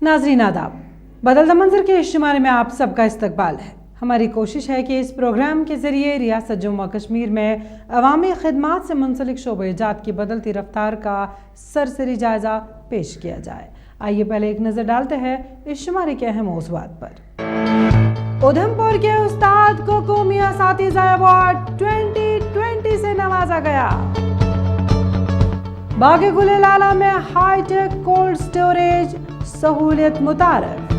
नाज़रीन आदाब, बदलता मंजर के इस शुमारे में आप सबका इस्तकबाल है। हमारी कोशिश है कि इस प्रोग्राम के ज़रिए रियासत जम्मू और कश्मीर में अवामी खिदमात से मुंसलिक शोबे-ए-जात की बदलती रफ्तार का सरसरी जायज़ा पेश किया जाए। आइए पहले एक नज़र डालते हैं इस शुमारे के अहम मौज़ूआत पर। उधमपुर के उस्ताद को कौमी असातिज़ा अवार्ड 2020 से नवाजा गया। बाग़े गुले लाला में हाईटेक कोल्ड स्टोरेज सहूलियत मुतारफ।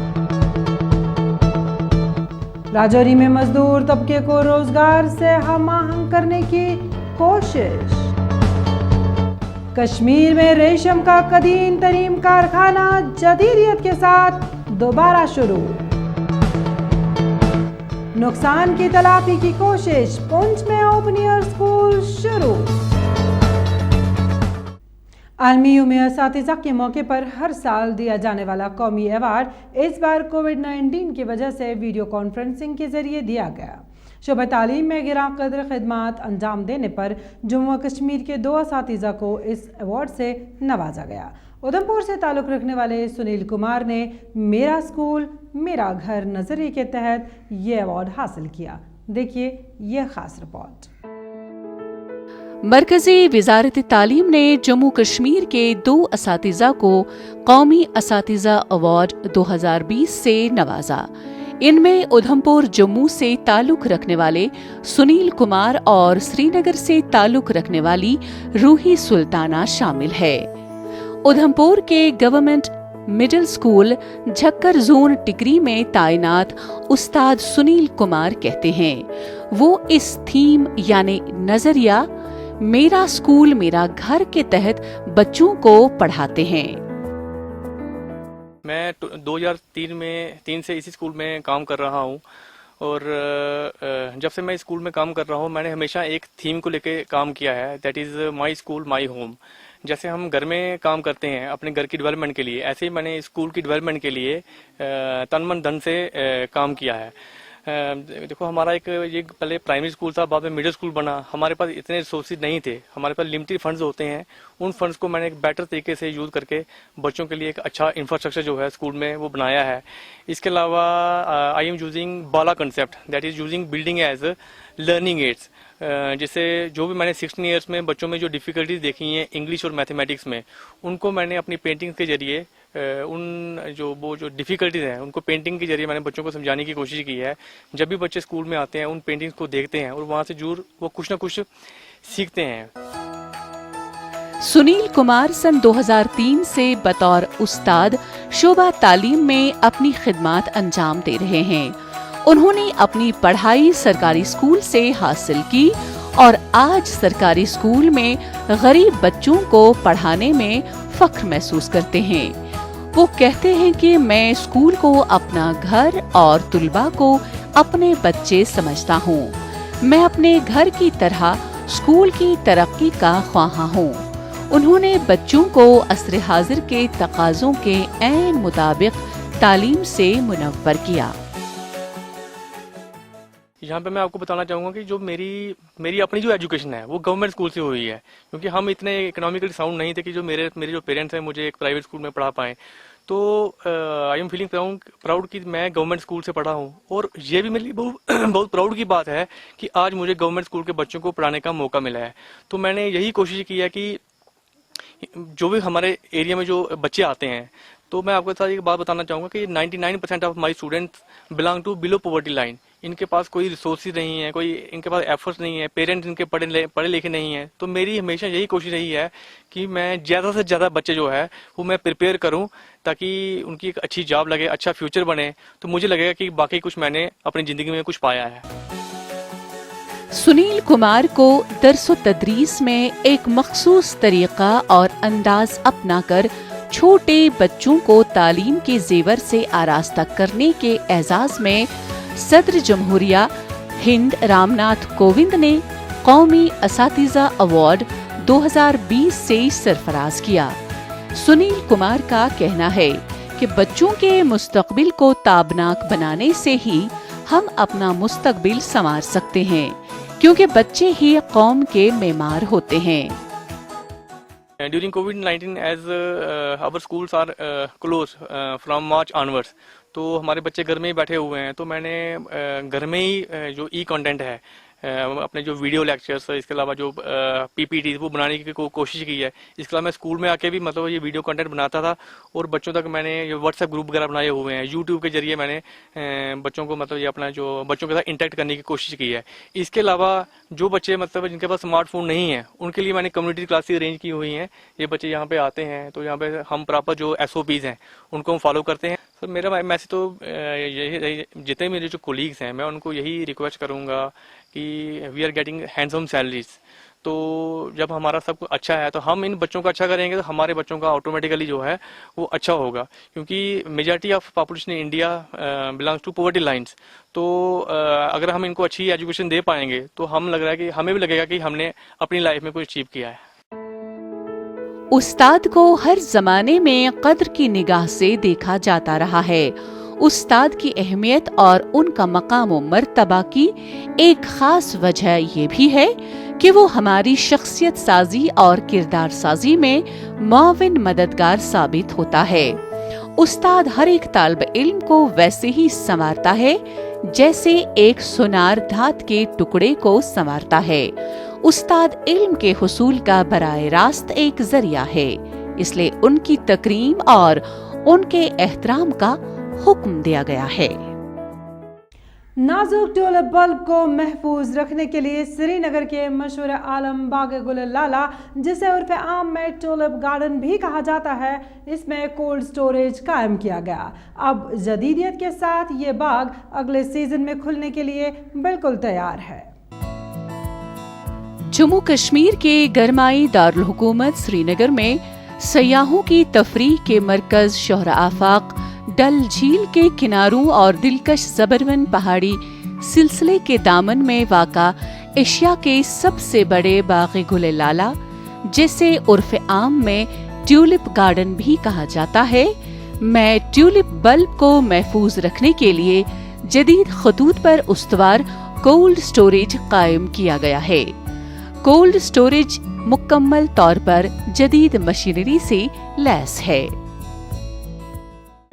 राजौरी में मजदूर तबके को रोजगार से हम आहंग करने की कोशिश। कश्मीर में रेशम का कदीम तरीन कारखाना जदीदियत के साथ दोबारा शुरू। नुकसान की तलाफी की कोशिश, पुंछ में ओपन ईयर स्कूल शुरू। आलमी यौम असातिज़ा के मौके पर हर साल दिया जाने वाला कौमी अवार्ड इस बार कोविड-19 की वजह से वीडियो कॉन्फ्रेंसिंग के जरिए दिया गया। शोबा तालीम में गिरां कदर खिदमात अंजाम देने पर जम्मू और कश्मीर के 2 असातिज़ा को इस अवार्ड से नवाजा गया। उधमपुर से ताल्लुक़ रखने वाले सुनील कुमार ने मेरा स्कूल मेरा घर नज़रिए के तहत ये अवार्ड हासिल किया। देखिए ये खास रिपोर्ट। मरकज़ी वज़ारत तालीम ने जम्मू कश्मीर के 2 असातिज़ा को कौमी असातिज़ा अवार्ड 2020 से नवाजा। इनमें उधमपुर जम्मू से ताल्लुक़ रखने वाले सुनील कुमार और श्रीनगर से ताल्लुक़ रखने वाली रूही सुल्ताना शामिल है। उधमपुर के गवर्नमेंट मिडिल स्कूल झक्कर जोन टिकरी में तैनात उस्ताद सुनील कुमार कहते हैं वो इस थीम यानी नजरिया मेरा स्कूल मेरा घर के तहत बच्चों को पढ़ाते हैं। मैं 2003 से इसी स्कूल में काम कर रहा हूं और जब से मैं स्कूल में काम कर रहा हूं मैंने हमेशा एक थीम को लेके काम किया है, that is my school my home. जैसे हम घर में काम करते हैं अपने घर की डेवलपमेंट के लिए, ऐसे ही मैंने स्कूल की डेवलपमेंट के लिए तन मन धन से काम किया है। देखो हमारा एक ये पहले प्राइमरी स्कूल था, बाद में मिडिल स्कूल बना। हमारे पास इतने रिसोर्सेज नहीं थे, हमारे पास लिमिटेड फंड्स होते हैं। उन फंड्स को मैंने एक बेटर तरीके से यूज करके बच्चों के लिए एक अच्छा इंफ्रास्ट्रक्चर जो है स्कूल में वो बनाया है। इसके अलावा I am using BaLA concept, that is using building as learning aids, जिससे जो भी मैंने 16 ईयर्स में बच्चों में जो डिफिकल्टीज देखी हैं इंग्लिश और मैथमेटिक्स में, उनको मैंने अपनी पेंटिंग के जरिए उन जो डिफिकल्टीज हैं उनको पेंटिंग के जरिए मैंने बच्चों को समझाने की कोशिश की है। जब भी बच्चे स्कूल में आते हैं उन पेंटिंग्स को देखते हैं और वहां से जरूर वो कुछ ना कुछ सीखते हैं। सुनील कुमार सन 2003 से बतौर उस्ताद शोबा तालीम में अपनी खिदमात अंजाम दे रहे हैं। उन्होंने अपनी पढ़ाई सरकारी स्कूल से हासिल की और आज सरकारी स्कूल में गरीब बच्चों को पढ़ाने में फख्र महसूस करते हैं। वो कहते हैं कि मैं स्कूल को अपना घर और तुलबा को अपने बच्चे समझता हूँ। मैं अपने घर की तरह स्कूल की तरक्की का ख्वाहा हूँ। उन्होंने बच्चों को असर हाजिर के तकाज़ों के ऐन मुताबिक तालीम से मुनव्वर किया। यहाँ पे मैं आपको बताना चाहूँगा कि जो मेरी अपनी जो एजुकेशन है वो गवर्नमेंट स्कूल से हुई है, क्योंकि हम इतने इकोनॉमिकली साउंड नहीं थे कि जो मेरे जो पेरेंट्स हैं मुझे एक प्राइवेट स्कूल में पढ़ा पाएं। तो आई एम फीलिंग प्राउड कि मैं गवर्नमेंट स्कूल से पढ़ा हूँ। और ये भी मेरे लिए बहुत प्राउड की बात है कि आज मुझे गवर्नमेंट स्कूल के बच्चों को पढ़ाने का मौका मिला है। तो मैंने यही कोशिश की है कि जो भी हमारे एरिया में जो बच्चे आते हैं, तो मैं आपके साथ एक बात बताना चाहूँगा कि 99% of my students belong to below poverty line. इनके पास कोई रिसोर्सेज नहीं है, कोई इनके पास एफर्ट्स नहीं है, पेरेंट्स इनके पढ़े लिखे नहीं है। तो मेरी हमेशा यही कोशिश रही है कि मैं ज़्यादा से ज़्यादा बच्चे जो है वो मैं प्रिपेयर करूं ताकि उनकी एक अच्छी जॉब लगे, अच्छा फ्यूचर बने। तो मुझे लगेगा कि बाकी कुछ मैंने अपनी ज़िंदगी में कुछ पाया है। सुनील कुमार को दर्स व तदरीस में एक मखसूस तरीका और अंदाज अपनाकर छोटे बच्चों को तालीम के जेवर से आरास्ता करने के एजाज में सदर जमहूरिया हिंद रामनाथ कोविंद ने कौमी असातिज़ा अवार्ड 2020 से सरफराज किया। सुनील कुमार का कहना है कि बच्चों के मुस्तकबिल को ताबनाक बनाने से ही हम अपना मुस्तकबिल संवार सकते हैं, क्योंकि बच्चे ही कौम के मेमार होते हैं। During COVID-19, as our schools are closed from March onwards, तो हमारे बच्चे घर में ही बैठे हुए हैं, तो मैंने घर में ही जो ई कंटेंट है, अपने जो वीडियो लेक्चर्स, इसके अलावा जो पीपीटी वो बनाने की कोशिश की है। इसके अलावा मैं स्कूल में आके भी मतलब ये वीडियो कंटेंट बनाता था, और बच्चों तक मैंने ये व्हाट्सएप ग्रुप वगैरह बनाए हुए हैं। यूट्यूब के जरिए मैंने बच्चों को मतलब ये अपना जो बच्चों के साथ इंटरेक्ट करने की कोशिश की है। इसके अलावा जो बच्चे मतलब जिनके पास स्मार्टफोन नहीं है, उनके लिए मैंने कम्युनिटी क्लासेस अरेंज की हुई हैं। ये बच्चे यहाँ पे आते हैं, तो यहाँ पे हम प्रॉपर जो SOPs हैं उनको हम फॉलो करते हैं। सर मेरा मैसेज तो यही, जितने मेरे जो कोलीग्स हैं मैं उनको यही रिक्वेस्ट करूँगा कि we are getting hands on salaries, तो जब हमारा सब कुछ अच्छा है तो हम इन बच्चों का अच्छा करेंगे, तो हमारे बच्चों का ऑटोमेटिकली जो है वो अच्छा होगा, क्योंकि majority of population in India belongs to poverty lines. तो अगर हम इनको अच्छी एजुकेशन दे पाएंगे तो हम लग रहा है कि हमें भी लगेगा कि हमने अपनी लाइफ में कुछ अचीव किया है। उस्ताद को हर जमाने में कद्र की निगाह से देखा जाता रहा है। उस्ताद की अहमियत और उनका मकाम व मर्तबा की एक खास वजह ये भी है कि वो हमारी शख्सियत साजी और किरदार साजी में मुआविन मददगार साबित होता है। उस्ताद हर एक तालिब इल्म को वैसे ही संवारता है जैसे एक सुनार धात के टुकड़े को संवारता है। उस्ताद इल्म के हुसूल का बराए रास्त एक जरिया है, इसलिए उनकी तकरीम और उनके एहतराम का हुक्म दिया गया है। नाजुक ट्यूलिप बल्ब को महफूज रखने के लिए श्रीनगर के मशहूर आलम बाग गुल लाला, जिसे उर्फ आम में ट्यूलिप गार्डन भी कहा जाता है, इसमें कोल्ड स्टोरेज कायम किया गया। अब जदीदियत के साथ ये बाग अगले सीजन में खुलने के लिए बिल्कुल तैयार है। जम्मू कश्मीर के गरमाई दारुल हुकूमत श्रीनगर में सयाहों की तफरीह के मरकज शोहरा आफाक डल झील के किनारों और दिलकश जबरवन पहाड़ी सिलसिले के दामन में वाक़ा एशिया के सबसे बड़े बाग गुल लाला, जिसे उर्फ आम में ट्यूलिप गार्डन भी कहा जाता है, में ट्यूलिप बल्ब को महफूज रखने के लिए जदीद खतूत पर उस्तवार कोल्ड स्टोरेज कायम किया गया है। कोल्ड स्टोरेज मुकम्मल तौर पर जदीद मशीनरी से लैस है।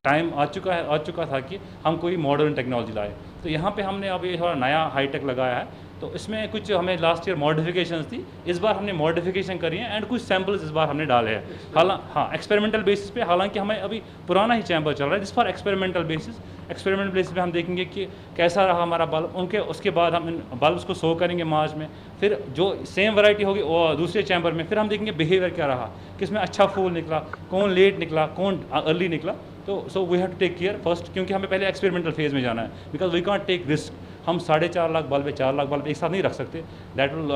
टाइम आ चुका था कि हम कोई मॉडर्न टेक्नोलॉजी लाए, तो यहाँ पे हमने अब ये थोड़ा नया हाईटेक लगाया है। तो इसमें कुछ हमें लास्ट ईयर मॉडिफिकेशंस थी, इस बार हमने मॉडिफिकेशन करी है एंड कुछ सैम्पल्स इस बार हमने डाले हैं। हालांकि एक्सपेरिमेंटल बेसिस पे, हालांकि हमें अभी पुराना ही चैम्बर चल रहा है, जिस पर एक्सपेरिमेंटल बेसिस पे हम देखेंगे कि कैसा रहा हमारा बल्ब। उसके बाद हम इन बल्ब्स को सो करेंगे मार्च में, फिर जो सेम वैरायटी होगी वो दूसरे चैम्बर में, फिर हम देखेंगे बिहेवियर क्या रहा, किसमें अच्छा फूल निकला, कौन लेट निकला, कौन अर्ली निकला। तो so we have to take care first, क्योंकि हमें पहले एक्सपेरिमेंटल फेज में जाना है, because we can't take risk. हम 4.5 लाख बल्ब 4 लाख बल्ब एक साथ नहीं रख सकते। दैट विल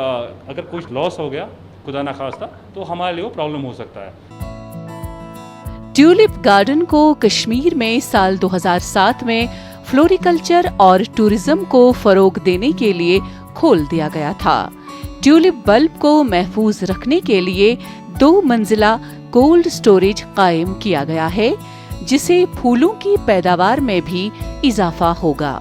अगर कुछ लॉस हो गया खुदा ना खास्ता तो हमारे लिए वो प्रॉब्लम हो सकता है। ट्यूलिप गार्डन को कश्मीर में साल 2007 में फ्लोरिकल्चर और टूरिज्म को फरोग देने के लिए खोल दिया गया था। ट्यूलिप बल्ब को महफूज रखने के लिए 2 मंजिला कोल्ड स्टोरेज कायम किया गया है, जिसे फूलों की पैदावार में भी इजाफा होगा।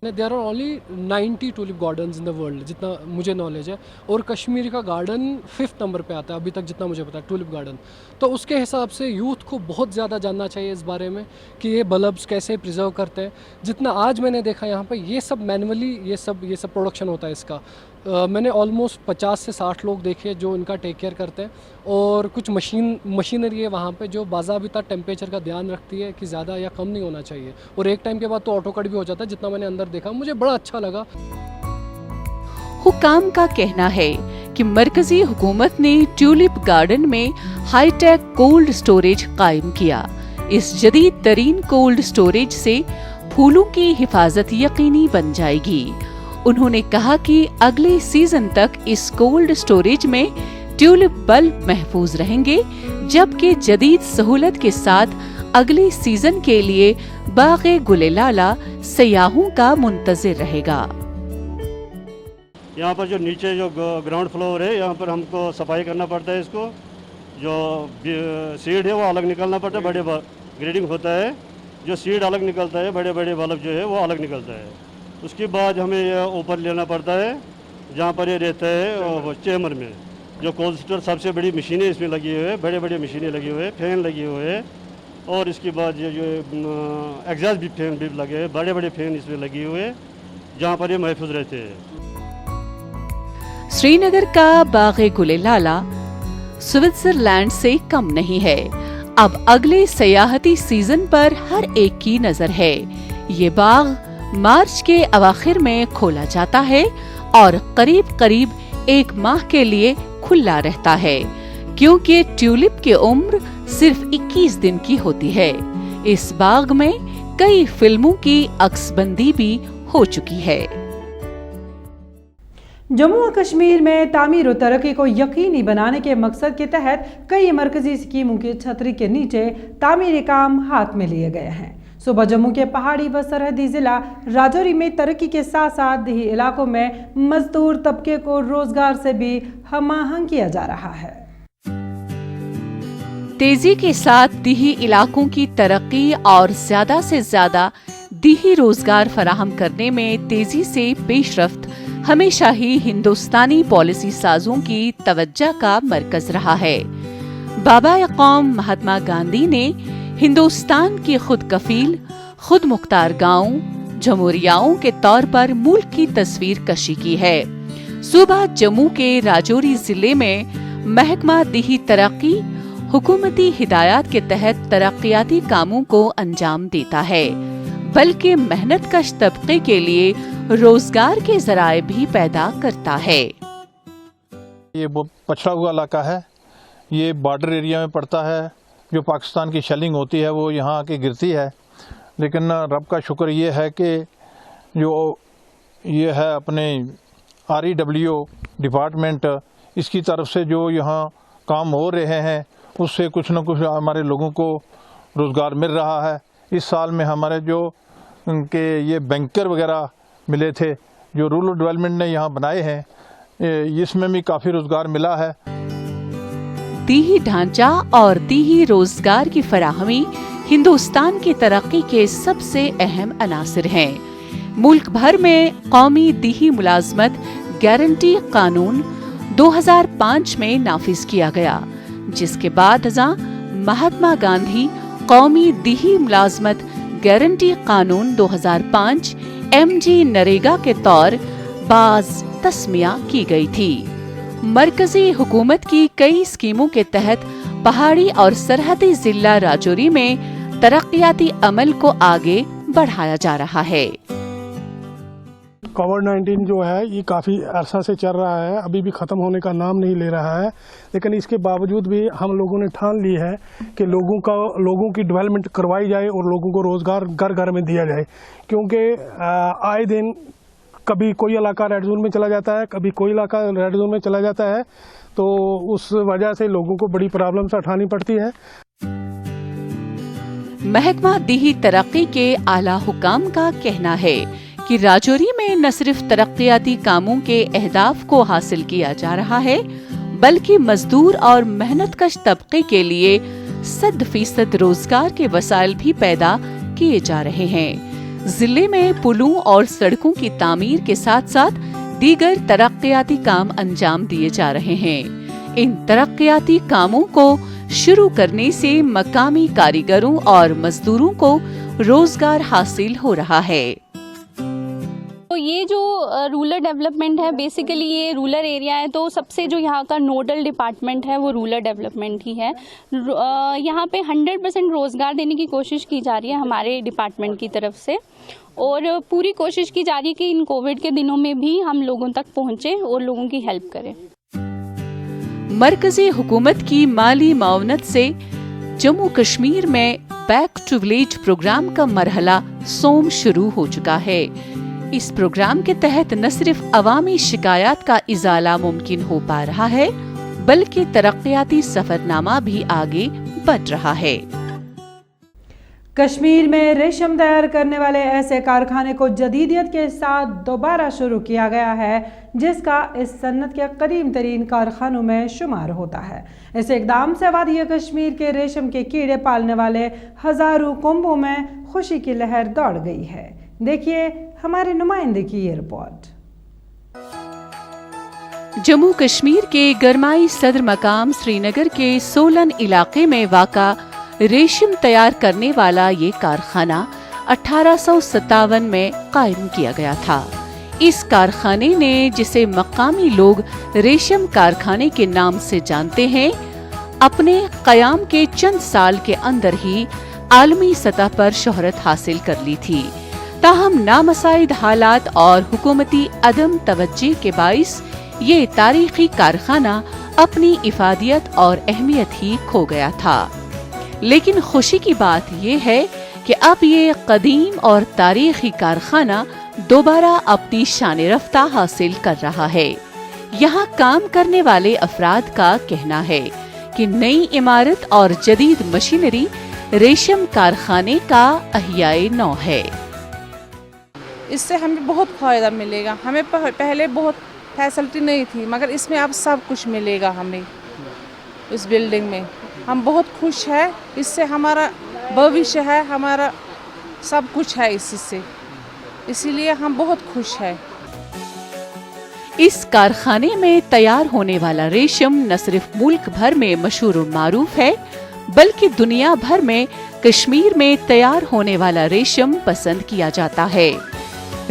There are only 90 tulip gardens in the world, जितना मुझे नॉलेज है, और कश्मीर का गार्डन 5th नंबर पे आता है अभी तक जितना मुझे पता है, टूलिप गार्डन। तो उसके हिसाब से यूथ को बहुत ज़्यादा जानना चाहिए इस बारे में कि ये बल्ब्स कैसे प्रिजर्व करते हैं। जितना आज मैंने देखा यहाँ पे ये सब मैनुअली ये सब प्रोडक्शन होता है इसका। मैंने ऑलमोस्ट 50 से 60 लोग देखे जो इनका टेक केयर करते हैं, और कुछ मशीनरी है वहाँ पे जो बाज़ाबिता टेम्परेचर का ध्यान रखती है कि ज़्यादा या कम नहीं होना चाहिए, और एक टाइम के बाद तो ऑटो कट भी हो जाता है। जितना मैंने अंदर देखा मुझे बड़ा अच्छा लगा। हुकाम का कहना है कि मरकजी हुकूमत ने ट्यूलिप गार्डन में हाईटेक कोल्ड स्टोरेज कायम किया। इस जदीद तरीन कोल्ड स्टोरेज से फूलों की हिफाजत यकीनी बन जाएगी। उन्होंने कहा कि अगले सीजन तक इस कोल्ड स्टोरेज में ट्यूलिप बल्ब महफूज रहेंगे, जबकि जदीद सहूलत के साथ अगले सीजन के लिए बाग़े गुल लाला सयाहों का मुंतज़िर रहेगा। यहाँ पर जो नीचे जो ग्राउंड फ्लोर है, यहाँ पर हमको सफाई करना पड़ता है। इसको जो सीड है वो अलग निकालना पड़ता है, बड़े ग्रेडिंग होता है, जो सीड अलग निकलता है, बड़े बड़े बल्ब जो है वो अलग निकलता है। उसके बाद हमें ये ऊपर लेना पड़ता है जहाँ पर ये रहता है चैम्बर में। जो कोल्ड स्टोर सबसे बड़ी मशीनें इसमें लगी हुई है, बड़े बड़े मशीनें लगी हुई है, फैन लगे हुए हैं और इसके बाद ये जो एग्जॉस्ट भी फैन भी लगे हैं, बड़े बड़े फैन इसमें लगे हुए हैं जहाँ पर ये महफूज रहते हैं। श्रीनगर का बाग़े गुलेलाला स्विट्जरलैंड से कम नहीं है। अब अगले सयाहती सीजन पर हर एक की नजर है। ये बाग मार्च के अवाखिर में खोला जाता है और करीब करीब 1 माह के लिए खुला रहता है, क्योंकि ट्यूलिप की उम्र सिर्फ 21 दिन की होती है। इस बाग में कई फिल्मों की अक्सबंदी भी हो चुकी है। जम्मू और कश्मीर में तामीर और तरक्की को यकीनी बनाने के मकसद के तहत कई मरकजी स्कीमों की छतरी के नीचे तामीरी काम हाथ में लिए गए हैं। सुबह जम्मू के पहाड़ी व सरहदी जिला राजौरी में तरक्की के साथ साथ देही इलाकों में मजदूर तबके को रोजगार से भी हमाहंग किया जा रहा है। तेजी के साथ दीही इलाकों की तरक्की और ज्यादा से ज्यादा दीही रोजगार फराहम करने में तेजी से पेशरफ्त हमेशा ही हिंदुस्तानी पॉलिसी साजों की तवज्जो का मरकज रहा है। बाबा कौम महात्मा गांधी ने हिंदुस्तान की खुद कफील, खुद मुख्तार गांव जमहूरियाओं के तौर पर मुल्क की तस्वीर कशी की है। सूबा जम्मू के राजौरी जिले में महकमा दीही तरक्की हुकूमती हिदायत के तहत तरक्याती कामों को अंजाम देता है, बल्कि मेहनत कश तबके के लिए रोजगार के जराए भी पैदा करता है। ये पछड़ा हुआ इलाका है, ये बॉर्डर एरिया में पड़ता है। जो पाकिस्तान की शेलिंग होती है वो यहाँ आके गिरती है, लेकिन रब का शुक्र ये है कि जो ये है अपने REW डिपार्टमेंट, इसकी तरफ से जो यहाँ काम हो रहे हैं उससे कुछ न कुछ हमारे लोगों को रोज़गार मिल रहा है। इस साल में हमारे जो उनके ये बैंकर वगैरह मिले थे जो रूरल डेवलपमेंट ने यहाँ बनाए हैं, इसमें भी काफ़ी रोज़गार मिला है। दीही ढांचा और दीही रोजगार की फराहमी हिंदुस्तान की तरक्की के सबसे अहम अनासिर हैं। मुल्क भर में कौमी दीही मुलाजमत गारंटी कानून 2005 में नाफिज किया गया, जिसके बाद महात्मा गांधी कौमी दीही मुलाजमत गारंटी कानून 2005 MG नरेगा के तौर बाज तस्मिया की गई थी। मरकजी हुकूमत की कई स्कीमों के तहत पहाड़ी और सरहदी जिला राजौरी में तरक्याती अमल को आगे बढ़ाया जा रहा है। कोविड-19 जो है ये काफ़ी अरसा से चल रहा है, अभी भी ख़त्म होने का नाम नहीं ले रहा है, लेकिन इसके बावजूद भी हम लोगों ने ठान ली है कि लोगों की डेवलपमेंट करवाई जाए और लोगों को रोज़गार घर घर में दिया जाए, क्योंकि आए दिन कभी कोई इलाका रेड जोन में चला जाता है, कभी कोई इलाका रेड जोन में चला जाता है, तो उस वजह से लोगों को बड़ी प्रॉब्लम से उठानी पड़ती है। महकमा दीही तरक्की के आला हुकाम का कहना है कि राजौरी में न सिर्फ तरक्याती कामों के अहदाफ को हासिल किया जा रहा है, बल्कि मजदूर और मेहनतकश तबके के लिए 100% रोजगार के वसाइल भी पैदा किए जा रहे हैं। जिले में पुलों और सड़कों की तामीर के साथ साथ दीगर तरक्याती काम अंजाम दिए जा रहे हैं। इन तरक्याती कामों को शुरू करने से मकामी कारीगरों और मजदूरों को रोजगार हासिल हो रहा है। तो ये जो रूरल डेवलपमेंट है, बेसिकली ये रूरल एरिया है, तो सबसे जो यहाँ का नोडल डिपार्टमेंट है वो रूरल डेवलपमेंट ही है। यहाँ पे 100% रोज़गार देने की कोशिश की जा रही है हमारे डिपार्टमेंट की तरफ से, और पूरी कोशिश की जा रही है कि इन कोविड के दिनों में भी हम लोगों तक पहुँचे और लोगों की हेल्प करें। मरकजी हुकूमत की माली मावनत से जम्मू कश्मीर में बैक टू विलेज प्रोग्राम का मरहला सोम शुरू हो चुका है। इस प्रोग्राम के तहत न सिर्फ अवामी शिकायत का इजाला मुमकिन हो पा रहा है, बल्कि तरक्याती सफरनामा भी आगे बढ़ रहा है। कश्मीर में रेशम तैयार करने वाले ऐसे कारखाने को जदीदियत के साथ दोबारा शुरू किया गया है, जिसका इस सन्नत के करीम तरीन कारखानों में शुमार होता है। इस इकदाम से वादी कश्मीर के रेशम के कीड़े पालने वाले हजारों कुंभों में खुशी की लहर दौड़ गई है। देखिए हमारे नुमाइंदे की ये रिपोर्ट। जम्मू कश्मीर के गरमाई सदर मकाम श्रीनगर के सोलन इलाके में वाक़ा रेशम तैयार करने वाला ये कारखाना 1857 में कायम किया गया था। इस कारखाने ने, जिसे मकामी लोग रेशम कारखाने के नाम से जानते हैं, अपने कयाम के चंद साल के अंदर ही आलमी सतह पर शोहरत हासिल कर ली थी। ताहम नामसाइद हालात और हुकूमती अदम तवज्जे के बाइस ये तारीखी कारखाना अपनी इफादियत और अहमियत ही खो गया था। लेकिन खुशी की बात ये है कि अब ये कदीम और तारीखी कारखाना दोबारा अपनी शान रफ्ता हासिल कर रहा है। यहाँ काम करने वाले अफराद का कहना है कि नई इमारत और जदीद मशीनरी रेशम कारखाने का अहियाए नौ है। इससे हमें बहुत फ़ायदा मिलेगा। हमें पहले बहुत फैसिलिटी नहीं थी, मगर इसमें अब सब कुछ मिलेगा हमें। इस बिल्डिंग में हम बहुत खुश हैं। इससे हमारा भविष्य है, हमारा सब कुछ है इससे, इसीलिए हम बहुत खुश हैं। इस कारखाने में तैयार होने वाला रेशम न सिर्फ मुल्क भर में मशहूर और मारूफ है, बल्कि दुनिया भर में कश्मीर में तैयार होने वाला रेशम पसंद किया जाता है।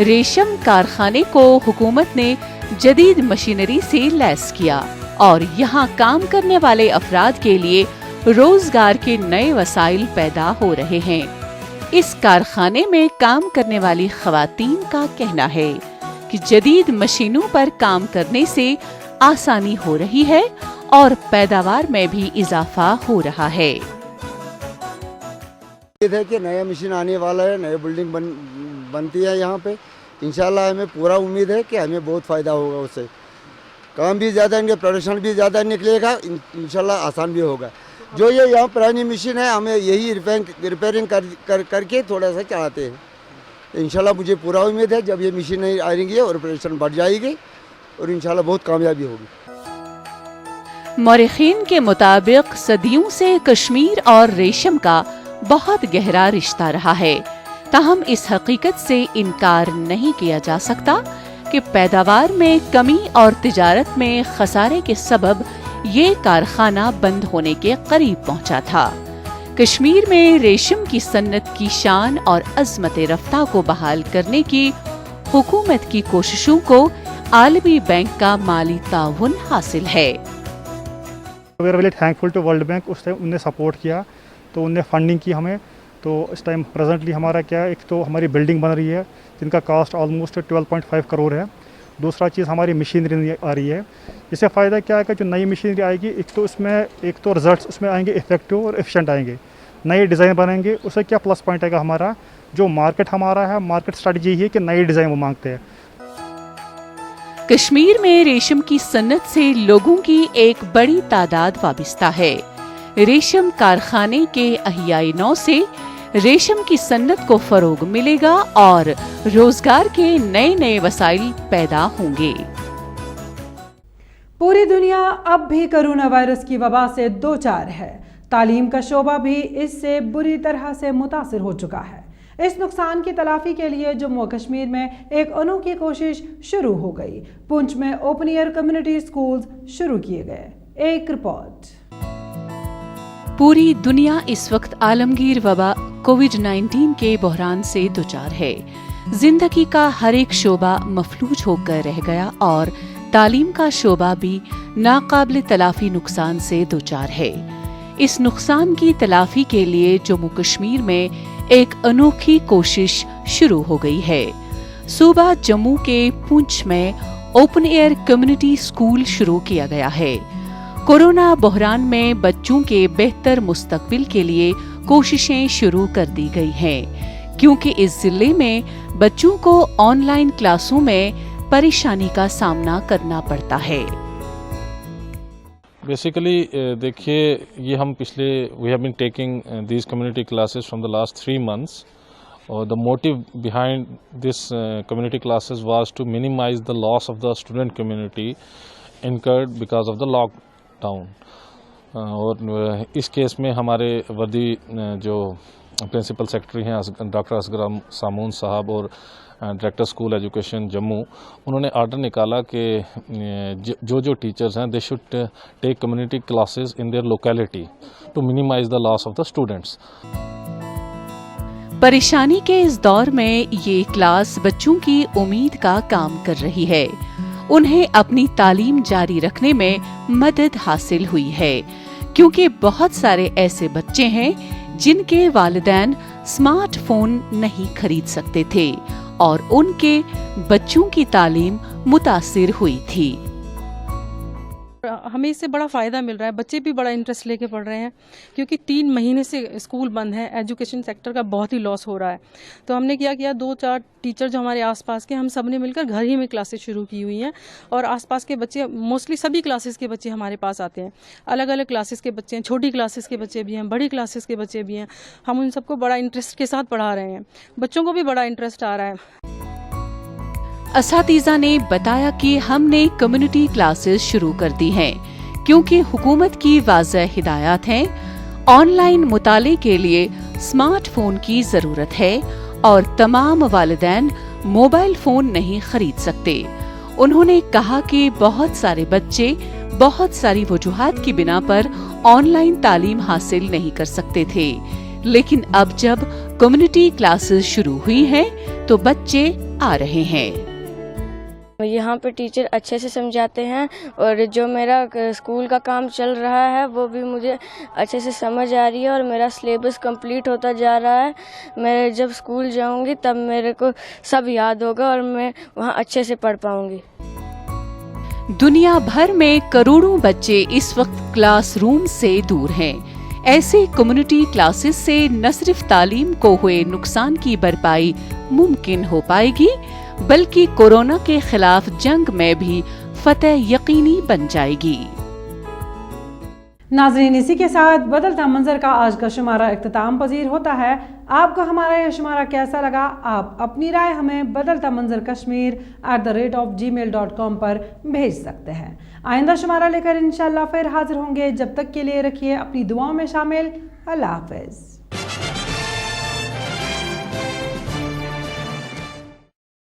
रेशम कारखाने को हुकूमत ने जदीद मशीनरी से लैस किया और यहाँ काम करने वाले अफराद के लिए रोजगार के नए वसाइल पैदा हो रहे हैं। इस कारखाने में काम करने वाली खवातीन का कहना है कि जदीद मशीनों पर काम करने से आसानी हो रही है और पैदावार में भी इजाफा हो रहा है। है कि नया मशीन आने वाला है, नई बिल्डिंग बनती है यहाँ पे। इंशाल्लाह हमें पूरा उम्मीद है कि हमें बहुत फ़ायदा होगा उससे। काम भी ज़्यादा, इनके प्रोडक्शन भी ज़्यादा निकलेगा, इंशाल्लाह आसान भी होगा। जो ये यहाँ पुरानी मशीन है, हमें यही रिपेयरिंग करके थोड़ा सा चलाते हैं। इंशाल्लाह मुझे पूरा उम्मीद है जब ये मशीन आएंगी और प्रोडक्शन बढ़ जाएगी और इंशाल्लाह बहुत कामयाबी होगी। मौरखीन के मुताबिक सदियों से कश्मीर और रेशम का बहुत गहरा रिश्ता रहा है। ताहम इस हकीकत से इनकार नहीं किया जा सकता कि पैदावार में कमी और तिजारत में खसारे के सबब ये कारखाना बंद होने के करीब पहुंचा था। कश्मीर में रेशम की सन्नत की शान और अज़मत रफ्ता को बहाल करने की हुकूमत की कोशिशों को आलमी बैंक का माली ताउन हासिल है। We are very thankful to World Bank. उस टाइम उन्हें सपोर्ट किया तो उन्हें फंडिंग की हमें। तो इस टाइम प्रेजेंटली हमारा क्या है, एक तो हमारी बिल्डिंग बन रही है जिनका कास्ट ऑलमोस्ट 12.5 करोड़ है। दूसरा चीज़ हमारी मशीनरी आ रही है। इससे फ़ायदा क्या है कि जो नई मशीनरी आएगी, एक तो रिजल्ट्स उसमें आएंगे इफेक्टिव और एफिशिएंट आएंगे, नए डिज़ाइन बनेंगे। उससे क्या प्लस पॉइंट आएगा, हमारा जो मार्केट हमारा है, मार्केट स्ट्रेटजी यही है कि नए डिज़ाइन वो मांगते हैं। कश्मीर में रेशम की सन्नत से लोगों की एक बड़ी तादाद वाबिस्ता है। रेशम कारखाने के अहियाए नौ से रेशम की सन्नत को फरोग मिलेगा और रोजगार के नए नए वसाइल पैदा होंगे। पूरी दुनिया अब भी कोरोना वायरस की वबा से दो चार है। तालीम का शोबा भी इससे बुरी तरह से मुतासिर हो चुका है। इस नुकसान की तलाफी के लिए जम्मू कश्मीर में एक अनोखी कोशिश शुरू हो गई। पुंछ में ओपन एयर कम्युनिटी स्कूल्स शुरू किए गए। एक रिपोर्ट। पूरी दुनिया इस वक्त आलमगीर वबा कोविड-19 के बहरान से दुचार है। जिंदगी का हर एक शोबा मफलूज होकर रह गया और तालीम का शोबा भी नाकाबिल तलाफी नुकसान से दुचार है। इस नुकसान की तलाफी के लिए जम्मू कश्मीर में एक अनोखी कोशिश शुरू हो गई है। सूबा जम्मू के पुंछ में ओपन एयर कम्युनिटी स्कूल शुरू किया गया है। कोरोना बहरान में बच्चों के बेहतर मुस्तकबिल के लिए कोशिशें शुरू कर दी गई हैं, क्योंकि इस जिले में बच्चों को ऑनलाइन क्लासों में परेशानी का सामना करना पड़ता है। बेसिकली देखिए, ये हम we have been taking these community classes from the last 3 months और the motive behind this community classes was to minimise the loss of the student community incurred because of the lockdown. और इस case में हमारे worthy जो principal secretary हैं doctor Asgar Samoon साहब और director school education Jammu, उन्होंने आर्डर निकाला कि जो टीचर्स हैं they should take community classes in their locality to minimise the loss of the students. परेशानी के इस दौर में ये क्लास बच्चों की उम्मीद का काम कर रही है। उन्हें अपनी तालीम जारी रखने में मदद हासिल हुई है, क्योंकि बहुत सारे ऐसे बच्चे हैं जिनके वालिदैन स्मार्टफोन नहीं खरीद सकते थे और उनके बच्चों की तालीम मुतासिर हुई थी। हमें इससे बड़ा फ़ायदा मिल रहा है, बच्चे भी बड़ा इंटरेस्ट लेके पढ़ रहे हैं, क्योंकि 3 महीने से स्कूल बंद है, एजुकेशन सेक्टर का बहुत ही लॉस हो रहा है। तो हमने क्या किया, 2-4 टीचर जो हमारे आसपास के, हम सब ने मिलकर घर ही में क्लासेस शुरू की हुई हैं और आसपास के बच्चे, मोस्टली सभी क्लासेस के बच्चे हमारे पास आते हैं। अलग अलग क्लासेस के बच्चे हैं, छोटी क्लासेस के बच्चे भी हैं, बड़ी क्लासेस के बच्चे भी हैं। हम उन सबको बड़ा इंटरेस्ट के साथ पढ़ा रहे हैं, बच्चों को भी बड़ा इंटरेस्ट आ रहा है। असातिज़ा ने बताया कि हमने कम्युनिटी क्लासेस शुरू कर दी हैं, क्योंकि हुकूमत की वाज़ह हिदायत हैं, ऑनलाइन मुताले के लिए स्मार्टफोन की जरूरत है और तमाम वालिदैन मोबाइल फोन नहीं खरीद सकते। उन्होंने कहा कि बहुत सारे बच्चे बहुत सारी वजूहात की बिना पर ऑनलाइन तालीम हासिल नहीं कर सकते थे, लेकिन अब जब कम्युनिटी क्लासेस शुरू हुई हैं तो बच्चे आ रहे हैं। यहाँ पे टीचर अच्छे से समझाते हैं और जो मेरा स्कूल का काम चल रहा है वो भी मुझे अच्छे से समझ आ रही है और मेरा सिलेबस कंप्लीट होता जा रहा है। मैं जब स्कूल जाऊँगी तब मेरे को सब याद होगा और मैं वहाँ अच्छे से पढ़ पाऊँगी। दुनिया भर में करोड़ों बच्चे इस वक्त क्लासरूम से दूर हैं। ऐसे कम्युनिटी क्लासेस से न सिर्फ तालीम को हुए नुकसान की भरपाई मुमकिन हो पाएगी, बल्कि कोरोना के खिलाफ जंग में भी फतह यकीनी बन जाएगी। नाज़रीन, इसी के साथ बदलता मंजर का आज का शुमारा इख्तिताम पजीर होता है। आपको हमारा यह शुमारा कैसा लगा? आप अपनी राय हमें बदलता मंजर kashmir@gmail.com पर भेज सकते हैं। आइंदा शुमारा लेकर इंशाल्लाह फिर हाजिर होंगे। जब तक के लिए रखिए अपनी दुआओं में शामिल। अल्लाह हाफ़िज़।